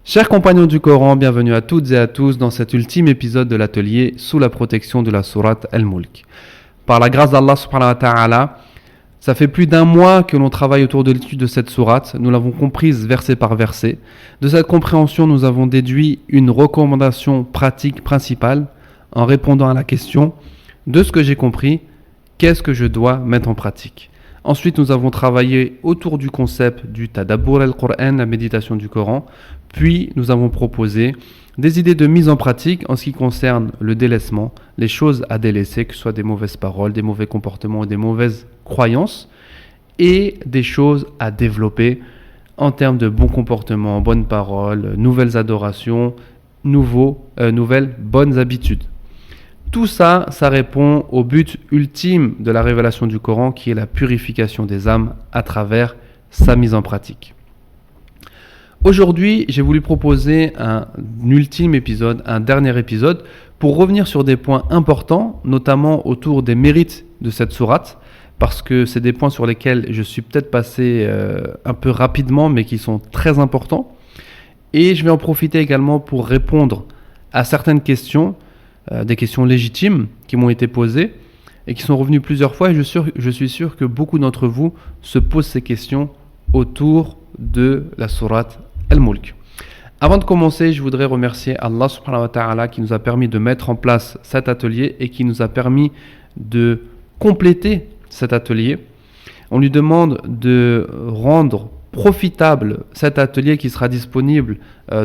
Chers compagnons du Coran, bienvenue à toutes et à tous dans cet ultime épisode de l'atelier sous la protection de la sourate Al-Mulk. Par la grâce d'Allah subhanahu wa ta'ala, ça fait plus d'un mois que l'on travaille autour de l'étude de cette sourate. Nous l'avons comprise verset par verset. De cette compréhension, nous avons déduit une recommandation pratique principale en répondant à la question de ce que j'ai compris, qu'est-ce que je dois mettre en pratique. Ensuite, nous avons travaillé autour du concept du Tadabbur al-Qur'an, la méditation du Coran. Puis, nous avons proposé des idées de mise en pratique en ce qui concerne le délaissement, les choses à délaisser, que ce soit des mauvaises paroles, des mauvais comportements ou des mauvaises croyances, et des choses à développer en termes de bons comportements, bonnes paroles, nouvelles adorations, nouvelles bonnes habitudes. Tout ça, ça répond au but ultime de la révélation du Coran qui est la purification des âmes à travers sa mise en pratique. Aujourd'hui, j'ai voulu proposer un ultime épisode, un dernier épisode, pour revenir sur des points importants, notamment autour des mérites de cette sourate, parce que c'est des points sur lesquels je suis peut-être passé un peu rapidement, mais qui sont très importants. Et je vais en profiter également pour répondre à certaines questions, des questions légitimes qui m'ont été posées et qui sont revenues plusieurs fois. Et je suis sûr que beaucoup d'entre vous se posent ces questions autour de la sourate Al-Mulk. Avant de commencer, je voudrais remercier Allah subhanahu wa ta'ala qui nous a permis de mettre en place cet atelier et qui nous a permis de compléter cet atelier. On lui demande de rendre profitable cet atelier qui sera disponible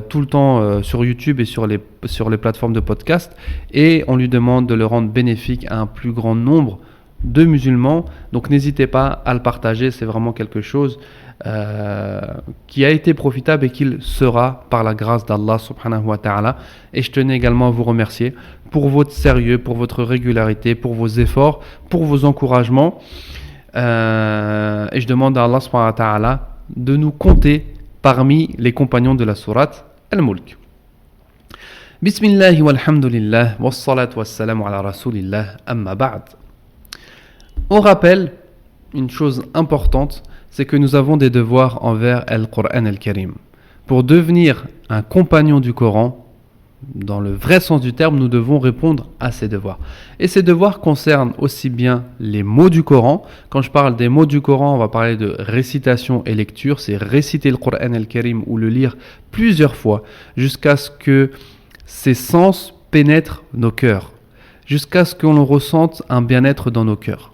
tout le temps sur YouTube et sur les plateformes de podcast, et on lui demande de le rendre bénéfique à un plus grand nombre de musulmans. Donc n'hésitez pas à le partager, c'est vraiment quelque chose qui a été profitable et qu'il sera par la grâce d'Allah subhanahu wa ta'ala. Et je tenais également à vous remercier pour votre sérieux, pour votre régularité, pour vos efforts, pour vos encouragements, et je demande à Allah subhanahu wa ta'ala de nous compter parmi les compagnons de la sourate Al-Mulk. Bismillah walhamdulillah wassalatu wassalamu ala rasulillah amma ba'd. On rappelle une chose importante, c'est que nous avons des devoirs envers Al-Qur'an Al-Karim. Pour devenir un compagnon du Coran, dans le vrai sens du terme, nous devons répondre à ces devoirs. Et ces devoirs concernent aussi bien les mots du Coran. Quand je parle des mots du Coran, on va parler de récitation et lecture. C'est réciter le Qur'an al-Karim ou le lire plusieurs fois jusqu'à ce que ses sens pénètrent nos cœurs, jusqu'à ce qu'on ressente un bien-être dans nos cœurs.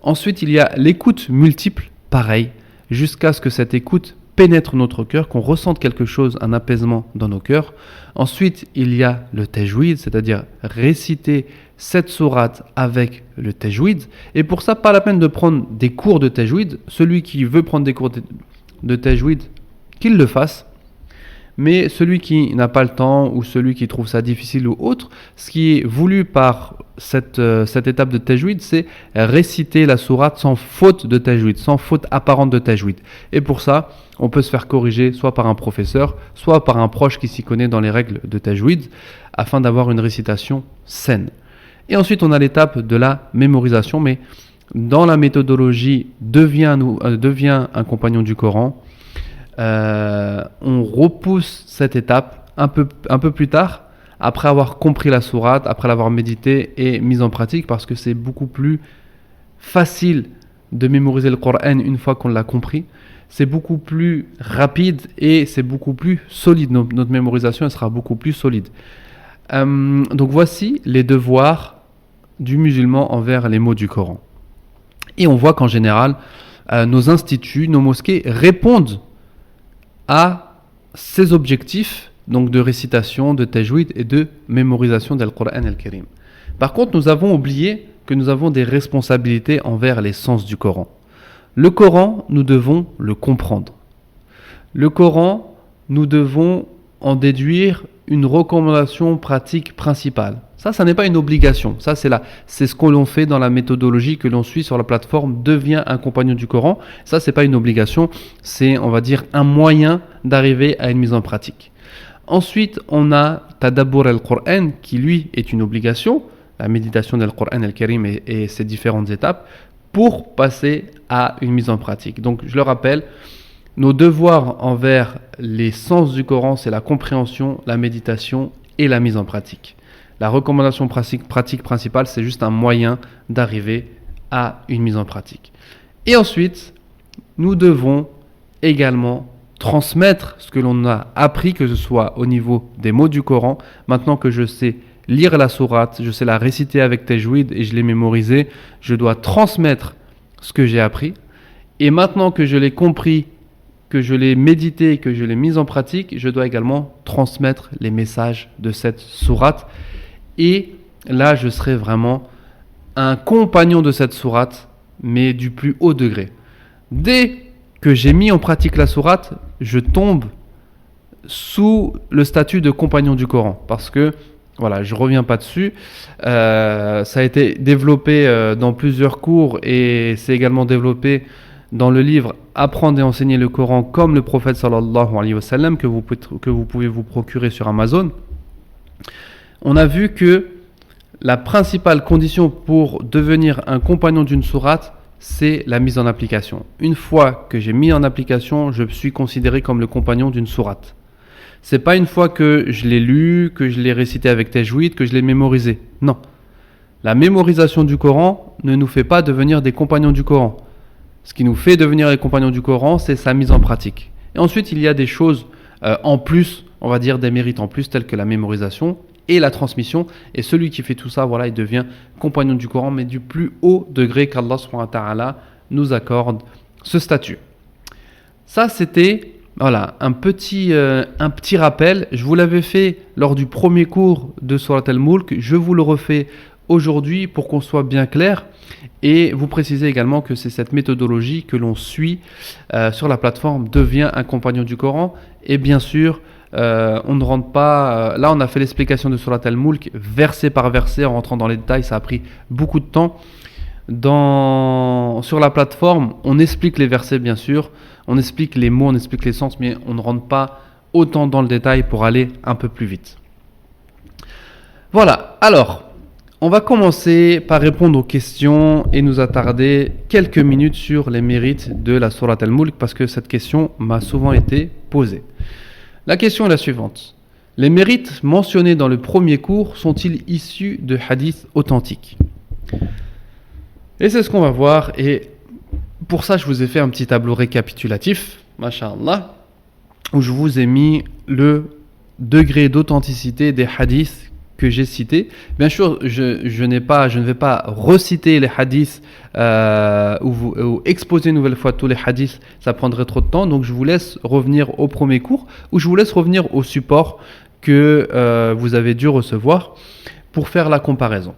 Ensuite, il y a l'écoute multiple, pareil, jusqu'à ce que cette écoute pénètre notre cœur, qu'on ressente quelque chose, un apaisement dans nos cœurs. Ensuite, il y a le tajwid, c'est-à-dire réciter cette sourate avec le tajwid. Et pour ça, pas la peine de prendre des cours de tajwid. Celui qui veut prendre des cours de tajwid, qu'il le fasse. Mais celui qui n'a pas le temps ou celui qui trouve ça difficile ou autre, ce qui est voulu par cette étape de tajwid, c'est réciter la sourate sans faute de tajwid, sans faute apparente de tajwid. Et pour ça, on peut se faire corriger soit par un professeur, soit par un proche qui s'y connaît dans les règles de tajwid, afin d'avoir une récitation saine. Et ensuite, on a l'étape de la mémorisation, mais dans la méthodologie devient un compagnon du Coran, on repousse cette étape un peu plus tard, après avoir compris la sourate, après l'avoir médité et mise en pratique, parce que c'est beaucoup plus facile de mémoriser le Coran une fois qu'on l'a compris. C'est beaucoup plus rapide et c'est beaucoup plus solide. Notre mémorisation elle sera beaucoup plus solide. Donc voici les devoirs du musulman envers les mots du Coran. Et on voit qu'en général, nos instituts, nos mosquées répondent à ces objectifs, donc de récitation, de tajwid et de mémorisation del Qur'an al-Karim. Par contre, nous avons oublié que nous avons des responsabilités envers les sens du Coran. Le Coran, nous devons le comprendre. Le Coran, nous devons en déduire une recommandation pratique principale. Ça n'est pas une obligation. Ça, c'est ce que l'on fait dans la méthodologie que l'on suit sur la plateforme Deviens un compagnon du Coran. Ça, c'est pas une obligation. C'est, on va dire, un moyen d'arriver à une mise en pratique. Ensuite, on a Tadabbur al-Qur'an qui, lui, est une obligation. La méditation del Qur'an al-Karim et ses différentes étapes pour passer à une mise en pratique. Donc, je le rappelle, Nos devoirs envers les sens du Coran, c'est la compréhension, la méditation et la mise en pratique. La recommandation pratique principale, c'est juste un moyen d'arriver à une mise en pratique. Et ensuite, nous devons également transmettre ce que l'on a appris, que ce soit au niveau des mots du Coran. Maintenant que je sais lire la sourate, je sais la réciter avec tajwid et je l'ai mémorisé, je dois transmettre ce que j'ai appris. Et maintenant que je l'ai compris, que je l'ai médité, que je l'ai mis en pratique, je dois également transmettre les messages de cette sourate. Et là, je serai vraiment un compagnon de cette sourate, mais du plus haut degré. Dès que j'ai mis en pratique la sourate, je tombe sous le statut de compagnon du Coran. Parce que, voilà, je ne reviens pas dessus. Ça a été développé dans plusieurs cours et c'est également développé dans le livre Apprendre et enseigner le Coran comme le prophète sallallahu alayhi wa sallam que vous pouvez vous procurer sur Amazon. On a vu que la principale condition pour devenir un compagnon d'une sourate, c'est la mise en application. Une fois que j'ai mis en application, je suis considéré comme le compagnon d'une sourate. C'est pas une fois que je l'ai lu, que je l'ai récité avec tajwid, que je l'ai mémorisé. Non. La mémorisation du Coran ne nous fait pas devenir des compagnons du Coran. Ce qui nous fait devenir les compagnons du Coran, c'est sa mise en pratique. Et ensuite, il y a des choses en plus, on va dire des mérites en plus, tels que la mémorisation et la transmission. Et celui qui fait tout ça, voilà, il devient compagnon du Coran, mais du plus haut degré qu'Allah subhanahu wa ta'ala nous accorde ce statut. Ça, c'était voilà, un petit rappel. Je vous l'avais fait lors du premier cours de Surat al-Mulk. Je vous le refais aujourd'hui pour qu'on soit bien clair. Et vous précisez également que c'est cette méthodologie que l'on suit sur la plateforme Devient un compagnon du Coran. Et bien sûr, on ne rentre pas... là, on a fait l'explication de Surat al-Mulk verset par verset en rentrant dans les détails. Ça a pris beaucoup de temps. Sur la plateforme, on explique les versets, bien sûr. On explique les mots, on explique les sens, mais on ne rentre pas autant dans le détail pour aller un peu plus vite. Voilà, alors... on va commencer par répondre aux questions et nous attarder quelques minutes sur les mérites de la Sourate al-Mulk parce que cette question m'a souvent été posée. La question est la suivante. Les mérites mentionnés dans le premier cours sont-ils issus de hadiths authentiques ? Et c'est ce qu'on va voir et pour ça je vous ai fait un petit tableau récapitulatif, masha'Allah, où je vous ai mis le degré d'authenticité des hadiths que j'ai cité. Bien sûr, je ne vais pas reciter les hadiths ou exposer une nouvelle fois tous les hadiths, ça prendrait trop de temps, donc je vous laisse revenir au premier cours ou je vous laisse revenir au support que vous avez dû recevoir pour faire la comparaison.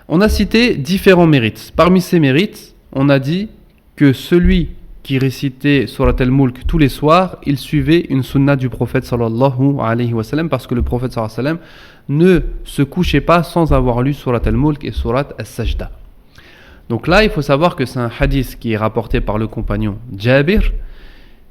On a cité différents mérites. Parmi ces mérites, on a dit que celui qui récitait Surat al-Mulk tous les soirs, il suivait une sunna du prophète sallallahu alayhi wa sallam parce que le prophète sallallahu alayhi wa sallam ne se couchait pas sans avoir lu Surat al-Mulk et Surat al-Sajda. Donc là, il faut savoir que c'est un hadith qui est rapporté par le compagnon Jabir,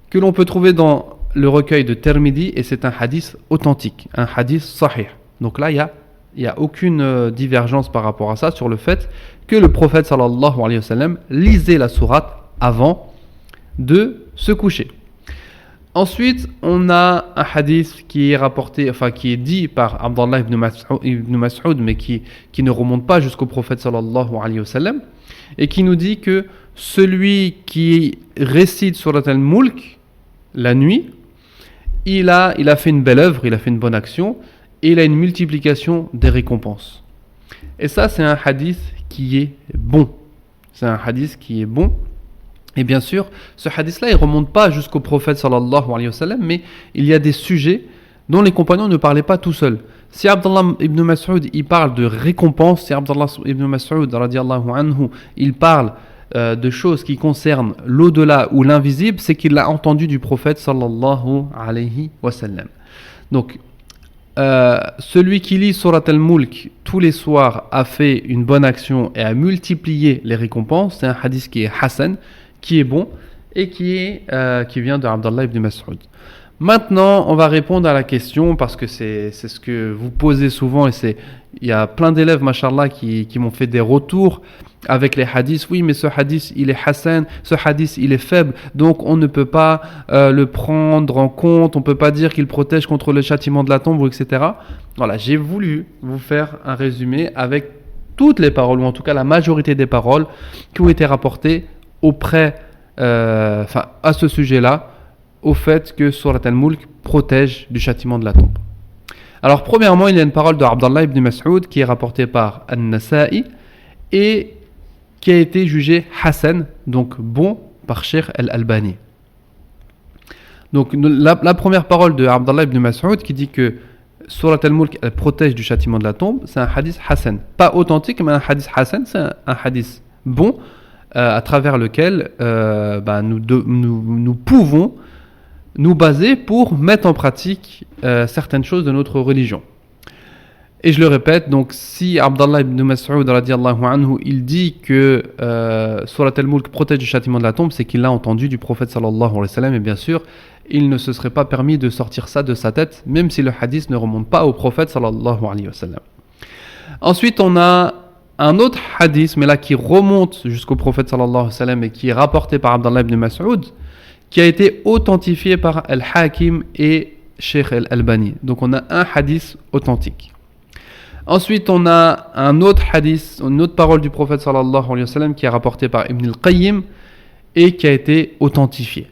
que l'on peut trouver dans le recueil de Tirmidhi et c'est un hadith authentique, un hadith sahih. Donc là, il n'y a aucune divergence par rapport à ça sur le fait que le prophète sallallahu alayhi wa sallam lisait la sourate avant de se coucher. Ensuite, on a un hadith qui est rapporté, qui est dit par Abdallah ibn Mas'ud, mais qui ne remonte pas jusqu'au prophète sallallahu alayhi wa sallam, et qui nous dit que celui qui récite Surat al-Mulk la nuit, il a fait une belle œuvre, il a fait une bonne action, et il a une multiplication des récompenses. Et ça, c'est un hadith qui est bon. C'est un hadith qui est bon. Et bien sûr, ce hadith-là, il ne remonte pas jusqu'au prophète sallallahu alayhi wa sallam, mais il y a des sujets dont les compagnons ne parlaient pas tout seuls. Si Abdallah ibn Mas'ud, il parle de récompense, si Abdallah ibn Mas'ud, radiyallahu anhu, il parle de choses qui concernent l'au-delà ou l'invisible, c'est qu'il l'a entendu du prophète sallallahu alayhi wa sallam. Donc, celui qui lit Surat al-Mulk tous les soirs a fait une bonne action et a multiplié les récompenses. C'est un hadith qui est Hassan, qui est bon et qui vient de Abdallah ibn Mas'ud. Maintenant, on va répondre à la question parce que c'est ce que vous posez souvent et il y a plein d'élèves, machallah, qui m'ont fait des retours avec les hadiths. Oui, mais ce hadith, il est hassan, ce hadith, il est faible, donc on ne peut pas le prendre en compte, on ne peut pas dire qu'il protège contre le châtiment de la tombe, etc. Voilà, j'ai voulu vous faire un résumé avec toutes les paroles, ou en tout cas la majorité des paroles qui ont été rapportées à ce sujet-là, au fait que Surat al-Mulk protège du châtiment de la tombe. Alors premièrement, il y a une parole de Abdallah ibn Mas'ud qui est rapportée par An-Nasa'i et qui a été jugée Hassan, donc bon, par Cheikh al-Albani. Donc la première parole de Abdallah ibn Mas'ud qui dit que Surat al-Mulk elle protège du châtiment de la tombe, c'est un hadith Hassan. Pas authentique, mais un hadith Hassan, c'est un hadith bon à travers lequel nous pouvons nous baser pour mettre en pratique certaines choses de notre religion. Et je le répète, donc si Abdallah ibn Mas'ud radiyallahu anhu, il dit que Surat al-Mulk protège du châtiment de la tombe, c'est qu'il l'a entendu du prophète sallallahu alayhi wa sallam, et bien sûr, il ne se serait pas permis de sortir ça de sa tête, même si le hadith ne remonte pas au prophète sallallahu alayhi wa sallam. Ensuite, on a un autre hadith, mais là qui remonte jusqu'au prophète sallallahu alayhi wa sallam et qui est rapporté par Abdallah ibn Mas'ud, qui a été authentifié par Al-Hakim et Cheikh Al-Albani. Donc on a un hadith authentique. Ensuite, on a un autre hadith, une autre parole du prophète sallallahu alayhi wa sallam qui est rapportée par Ibn al-Qayyim et qui a été authentifiée.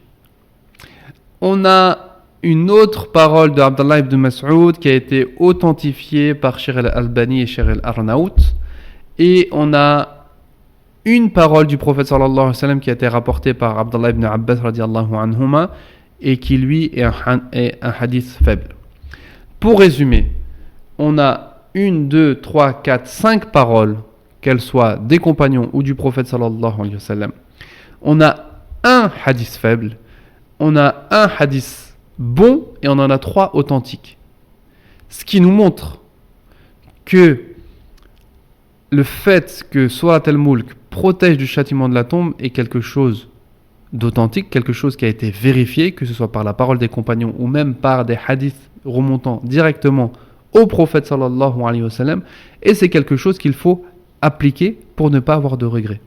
On a une autre parole de Abdallah ibn Mas'ud qui a été authentifiée par Cheikh Al-Albani et Cheikh Al-Arnaout. Et on a une parole du prophète sallallahu alayhi wa sallam qui a été rapportée par Abdallah ibn Abbas radiyallahu anhuma et qui lui est un hadith faible. Pour résumer, on a 1, 2, 3, 4, 5 paroles, qu'elles soient des compagnons ou du prophète sallallahu alayhi wa sallam. On a un hadith faible, on a un hadith bon et on en a 3 authentiques. Ce qui nous montre que le fait que Surat al-Mulk protège du châtiment de la tombe est quelque chose d'authentique, quelque chose qui a été vérifié, que ce soit par la parole des compagnons ou même par des hadiths remontant directement au prophète sallallahu alayhi wa sallam, et c'est quelque chose qu'il faut appliquer pour ne pas avoir de regrets.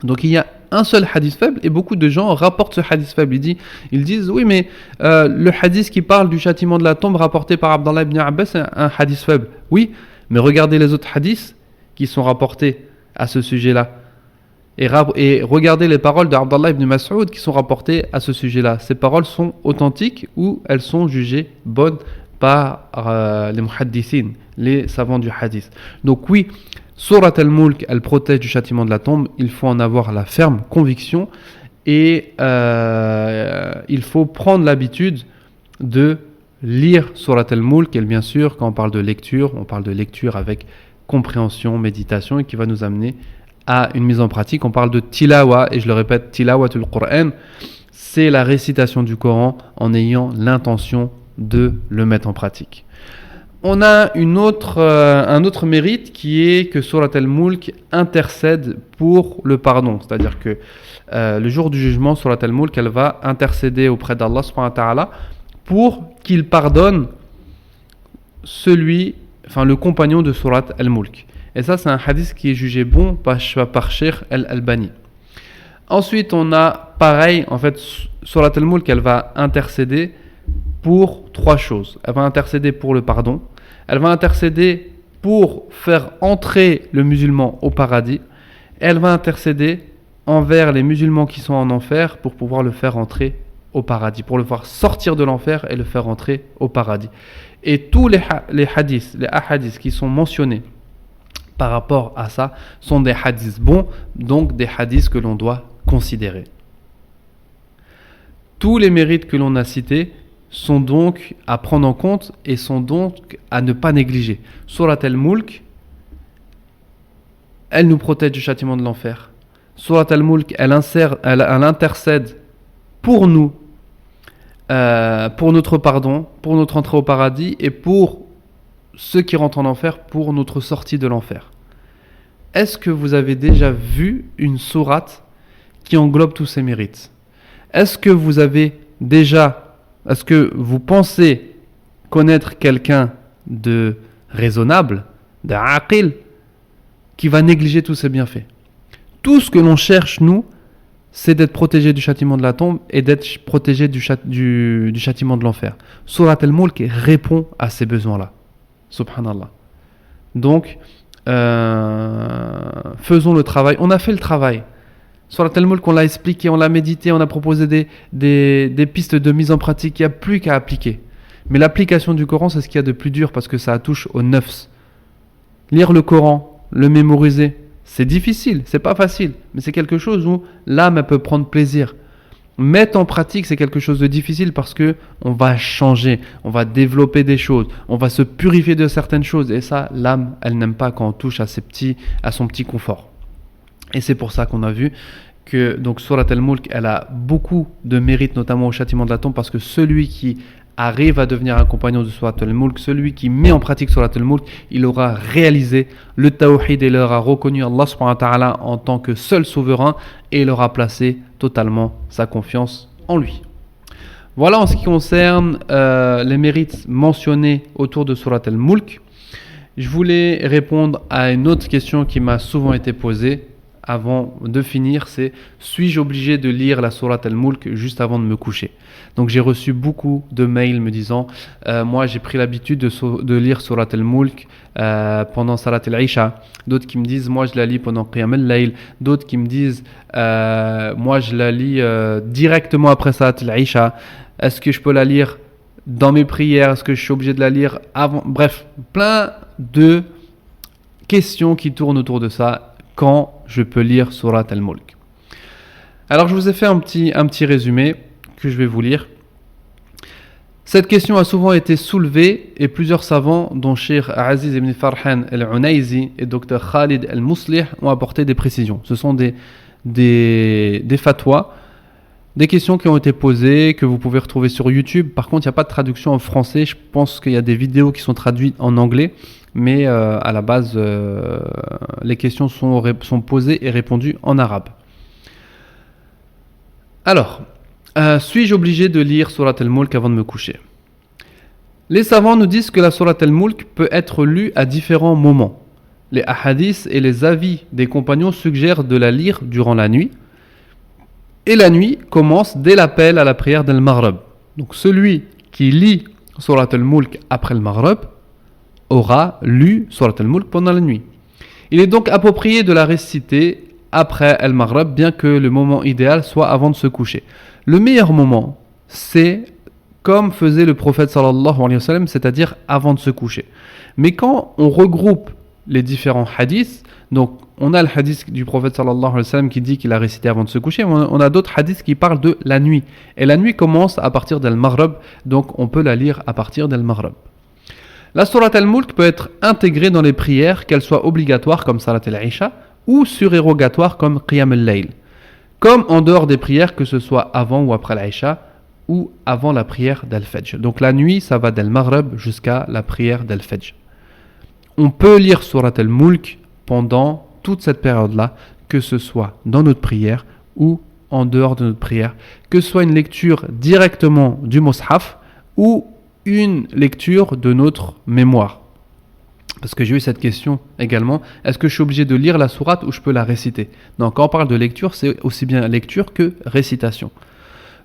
Donc il y a un seul hadith faible et beaucoup de gens rapportent ce hadith faible. Ils disent oui, mais le hadith qui parle du châtiment de la tombe rapporté par Abdallah ibn Abbas c'est un hadith faible. Oui, mais regardez les autres hadiths qui sont rapportés à ce sujet-là. Et regardez les paroles d'Abdallah ibn Mas'ud qui sont rapportées à ce sujet-là. Ces paroles sont authentiques ou elles sont jugées bonnes par les muhaddithin, les savants du hadith. Donc oui, Surat al-Mulk, elle protège du châtiment de la tombe. Il faut en avoir la ferme conviction et il faut prendre l'habitude de lire Surat al-Mulk. Et bien sûr, quand on parle de lecture, on parle de lecture avec compréhension, méditation et qui va nous amener à une mise en pratique. On parle de tilawa et je le répète, tilawatul Qur'an, c'est la récitation du Coran en ayant l'intention de le mettre en pratique. On a un autre mérite qui est que Surat al-Mulk intercède pour le pardon, c'est-à-dire que le jour du jugement, Surat al-Mulk, elle va intercéder auprès d'Allah subhanahu wa ta'ala pour qu'il pardonne le compagnon de Surat al-Mulk. Et ça, c'est un hadith qui est jugé bon par Cheikh Al-Albani. Ensuite, on a pareil, en fait, Surat al-Mulk, elle va intercéder pour 3 choses. Elle va intercéder pour le pardon, elle va intercéder pour faire entrer le musulman au paradis, et elle va intercéder envers les musulmans qui sont en enfer pour pouvoir le faire entrer au paradis, pour le faire sortir de l'enfer et le faire entrer au paradis. Et tous les hadiths, les ahadiths qui sont mentionnés par rapport à ça sont des hadiths bons, donc des hadiths que l'on doit considérer. Tous les mérites que l'on a cités sont donc à prendre en compte et sont donc à ne pas négliger. Surat al-Mulk, elle nous protège du châtiment de l'enfer. Surat al-Mulk, elle intercède pour nous, pour notre pardon, pour notre entrée au paradis et pour ceux qui rentrent en enfer, pour notre sortie de l'enfer. Est-ce que vous avez déjà vu une sourate qui englobe tous ces mérites ? Est-ce que vous avez déjà Est-ce que vous pensez connaître quelqu'un de raisonnable, d'aqil, qui va négliger tous ces bienfaits? Tout ce que l'on cherche, nous, c'est d'être protégé du châtiment de la tombe et d'être protégé du châtiment de l'enfer. Surat al-Mulk répond à ces besoins-là. Subhanallah. Donc, faisons le travail. On a fait le travail. Surat al-Mulk, on l'a expliqué, on l'a médité, on a proposé des pistes de mise en pratique. Il n'y a plus qu'à appliquer. Mais l'application du Coran, c'est ce qu'il y a de plus dur parce que ça touche au nafs. Lire le Coran, le mémoriser, c'est difficile, c'est pas facile, mais c'est quelque chose où l'âme elle peut prendre plaisir. Mettre en pratique, c'est quelque chose de difficile parce que on va changer, on va développer des choses, on va se purifier de certaines choses et ça, l'âme, elle n'aime pas quand on touche à son petit confort. Et c'est pour ça qu'on a vu que donc Surat al-Mulk, elle a beaucoup de mérite, notamment au châtiment de la tombe, parce que celui qui arrive à devenir un compagnon de Surat al-Mulk, celui qui met en pratique Surat al-Mulk, il aura réalisé le tawhid et il aura reconnu Allah subhanahu wa ta'ala en tant que seul souverain et il aura placé totalement sa confiance en lui. Voilà en ce qui concerne les mérites mentionnés autour de Surat al-Mulk. Je voulais répondre à une autre question qui m'a souvent été posée avant de finir, c'est: suis-je obligé de lire la Surat al-Mulk juste avant de me coucher? Donc j'ai reçu beaucoup de mails me disant moi j'ai pris l'habitude de lire Surat al-Mulk pendant Salat al-Isha. D'autres qui me disent moi je la lis pendant Qiyam al-Layl. D'autres qui me disent moi je la lis directement après Salat al-Isha. Est-ce que je peux la lire dans mes prières? Est-ce que je suis obligé de la lire avant? Bref, plein de questions qui tournent autour de ça. Quand je peux lire Surat al-Mulk? Alors je vous ai fait un petit résumé que je vais vous lire. Cette question a souvent été soulevée et plusieurs savants, dont Cheikh Aziz ibn Farhan al-Unayzi et Dr Khalid al-Muslih, ont apporté des précisions. Ce sont des fatwas, des questions qui ont été posées, que vous pouvez retrouver sur YouTube. Par contre, il n'y a pas de traduction en français. Je pense qu'il y a des vidéos qui sont traduites en anglais. Mais à la base, les questions sont posées et répondues en arabe. Alors, suis-je obligé de lire Surat al-Mulk avant de me coucher? Les savants nous disent que la Surat al-Mulk peut être lue à différents moments. Les hadiths et les avis des compagnons suggèrent de la lire durant la nuit. Et la nuit commence dès l'appel à la prière d'Al-Maghrib. Donc celui qui lit Surat al-Mulk après le Maghrib aura lu Surat al-Mulk pendant la nuit. Il est donc approprié de la réciter après Al-Maghrib, bien que le moment idéal soit avant de se coucher. Le meilleur moment, c'est comme faisait le prophète sallallahu alayhi wa sallam, c'est-à-dire avant de se coucher. Mais quand on regroupe les différents hadiths, donc on a le hadith du prophète sallallahu alayhi wa sallam qui dit qu'il a récité avant de se coucher, on a d'autres hadiths qui parlent de la nuit. Et la nuit commence à partir d'Al-Maghrib, donc on peut la lire à partir d'Al-Maghrib. La Surat al-Mulk peut être intégrée dans les prières, qu'elles soient obligatoires comme Salat al-Isha ou surérogatoires comme Qiyam al-Layl, comme en dehors des prières, que ce soit avant ou après l'Isha ou avant la prière d'Al-Fajr. Donc la nuit, ça va d'Al-Maghrib jusqu'à la prière d'Al-Fajr. On peut lire Surat al-Mulk pendant toute cette période-là, que ce soit dans notre prière ou en dehors de notre prière, que ce soit une lecture directement du Mus'haf ou une lecture de notre mémoire. Parce que j'ai eu cette question également, est-ce que je suis obligé de lire la sourate ou je peux la réciter? Non, quand on parle de lecture, c'est aussi bien lecture que récitation.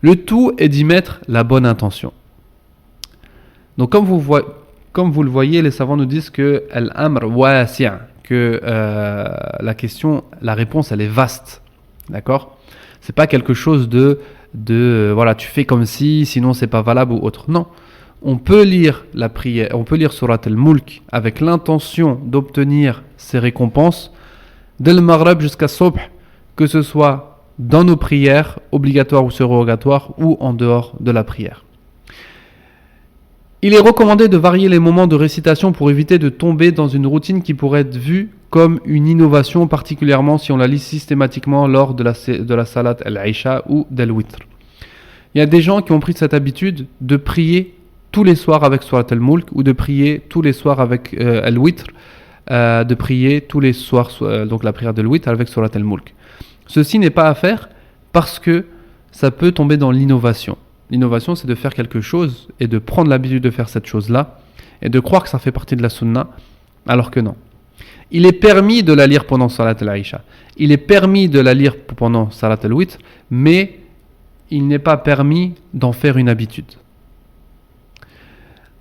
Le tout est d'y mettre la bonne intention. Donc comme vous le voyez, les savants nous disent que al-amr wasi', que la réponse elle est vaste. D'accord? C'est pas quelque chose de voilà, tu fais comme si, sinon c'est pas valable ou autre. Non. On peut lire la prière, on peut lire Surat al-Mulk avec l'intention d'obtenir ces récompenses dès le Maghrib jusqu'à Subh, que ce soit dans nos prières obligatoires ou surrogatoires ou en dehors de la prière. Il est recommandé de varier les moments de récitation pour éviter de tomber dans une routine qui pourrait être vue comme une innovation, particulièrement si on la lit systématiquement lors de la Salat al-Isha ou d'Al-Witr. Il y a des gens qui ont pris cette habitude de prier tous les soirs avec Surat al-Mulk ou de prier tous les soirs avec Al-Witr, de prier tous les soirs donc la prière de Al-Witr avec Surat al-Mulk. Ceci n'est pas à faire parce que ça peut tomber dans l'innovation. L'innovation, c'est de faire quelque chose et de prendre l'habitude de faire cette chose-là et de croire que ça fait partie de la sunna, alors que non. Il est permis de la lire pendant Salat al-Aïcha. Il est permis de la lire pendant Salat al-Witr, mais il n'est pas permis d'en faire une habitude.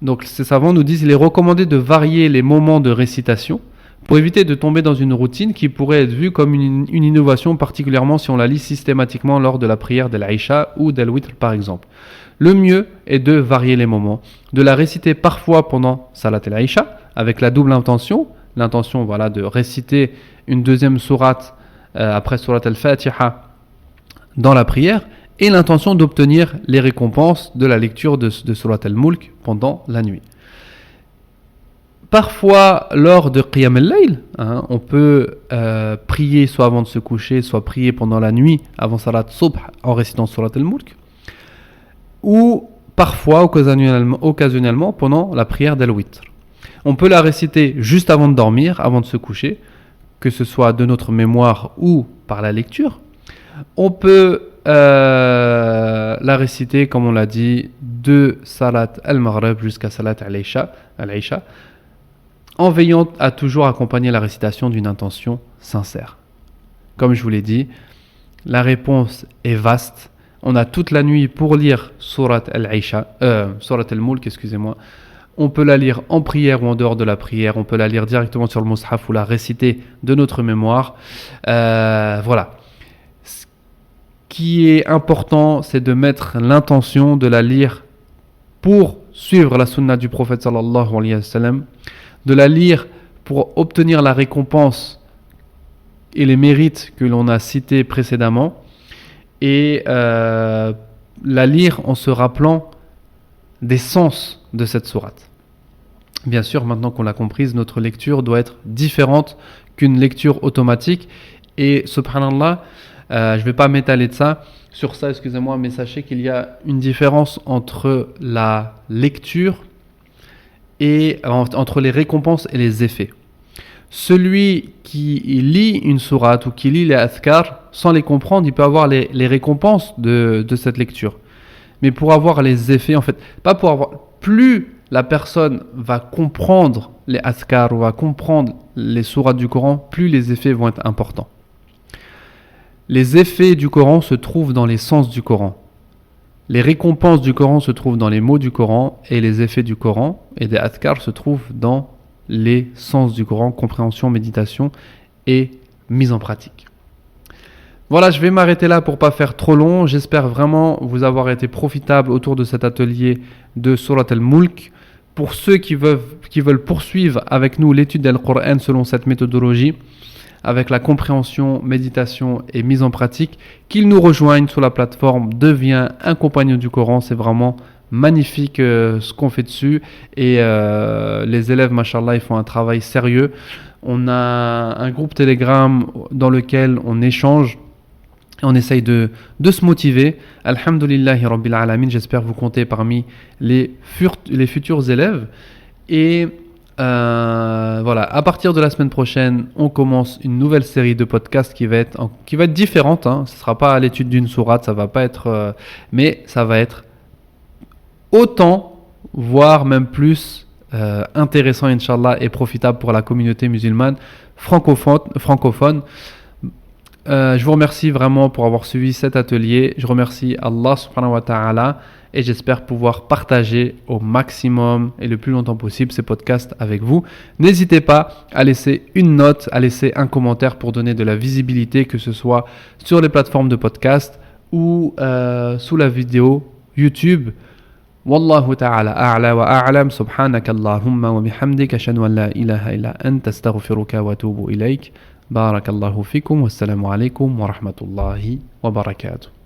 Donc ces savants nous disent qu'il est recommandé de varier les moments de récitation pour éviter de tomber dans une routine qui pourrait être vue comme une innovation, particulièrement si on la lit systématiquement lors de la prière de l'Aïcha ou d'Al-Witr par exemple. Le mieux est de varier les moments, de la réciter parfois pendant Salat al-Aïcha avec la double intention, l'intention voilà, de réciter une deuxième sourate après Surat al-Fatiha dans la prière, et l'intention d'obtenir les récompenses de la lecture de Surat al-Mulk pendant la nuit. Parfois, lors de Qiyam al-Layl, on peut prier soit avant de se coucher, soit prier pendant la nuit, avant Salat Subh, en récitant Surat al-Mulk, ou parfois, occasionnellement, pendant la prière d'Al-Witr. On peut la réciter juste avant de dormir, avant de se coucher, que ce soit de notre mémoire ou par la lecture. On peut la réciter, comme on l'a dit, de Salat al-Maghrib jusqu'à Salat al-Aïcha, en veillant à toujours accompagner la récitation d'une intention sincère. Comme je vous l'ai dit, la réponse est vaste. On a toute la nuit pour lire Surat al-Mulk, excusez-moi. On peut la lire en prière ou en dehors de la prière. On peut la lire directement sur le mushaf ou la réciter de notre mémoire. Voilà. Ce qui est important, c'est de mettre l'intention de la lire pour suivre la sunna du prophète sallallahu alayhi wa sallam, de la lire pour obtenir la récompense et les mérites que l'on a cités précédemment, et la lire en se rappelant des sens de cette sourate. Bien sûr, maintenant qu'on l'a comprise, notre lecture doit être différente qu'une lecture automatique, et subhanallah, je ne vais pas m'étaler sur ça, excusez-moi, mais sachez qu'il y a une différence entre la lecture et entre les récompenses et les effets. Celui qui lit une sourate ou qui lit les adhkar sans les comprendre, il peut avoir les récompenses de cette lecture. Mais pour avoir les effets, en fait, pas pour avoir, plus la personne va comprendre les adhkar ou va comprendre les sourates du Coran, plus les effets vont être importants. Les effets du Coran se trouvent dans les sens du Coran. Les récompenses du Coran se trouvent dans les mots du Coran, et les effets du Coran et des adhkar se trouvent dans les sens du Coran, compréhension, méditation et mise en pratique. Voilà, je vais m'arrêter là pour pas faire trop long. J'espère vraiment vous avoir été profitable autour de cet atelier de Surat al-Mulk. Pour ceux qui veulent poursuivre avec nous l'étude du Coran selon cette méthodologie, avec la compréhension, méditation et mise en pratique, qu'ils nous rejoignent sur la plateforme Deviens un compagnon du Coran. C'est vraiment magnifique ce qu'on fait dessus, et les élèves, machallah, ils font un travail sérieux. On a un groupe Telegram dans lequel on échange, on essaye de se motiver. Alhamdulillahi Rabbil Alamin, j'espère vous compter parmi les futurs élèves. Et voilà, à partir de la semaine prochaine, on commence une nouvelle série de podcasts qui va être différente. Ce ne sera pas à l'étude d'une sourate, ça va pas être, mais ça va être autant, voire même plus intéressant, Inch'Allah, et profitable pour la communauté musulmane francophone. Je vous remercie vraiment pour avoir suivi cet atelier. Je remercie Allah subhanahu wa ta'ala, et j'espère pouvoir partager au maximum et le plus longtemps possible ces podcasts avec vous. N'hésitez pas à laisser une note, à laisser un commentaire pour donner de la visibilité, que ce soit sur les plateformes de podcast ou sous la vidéo YouTube. Wallahu ta'ala a'la wa a'lam. Subhanaka Allahumma wa bihamdika, ashhadu an la ilaha illa anta, astaghfiruka wa atubu ilayk. Barakallahu fikum, wassalamu alaikum wa rahmatullahi wa barakatuh.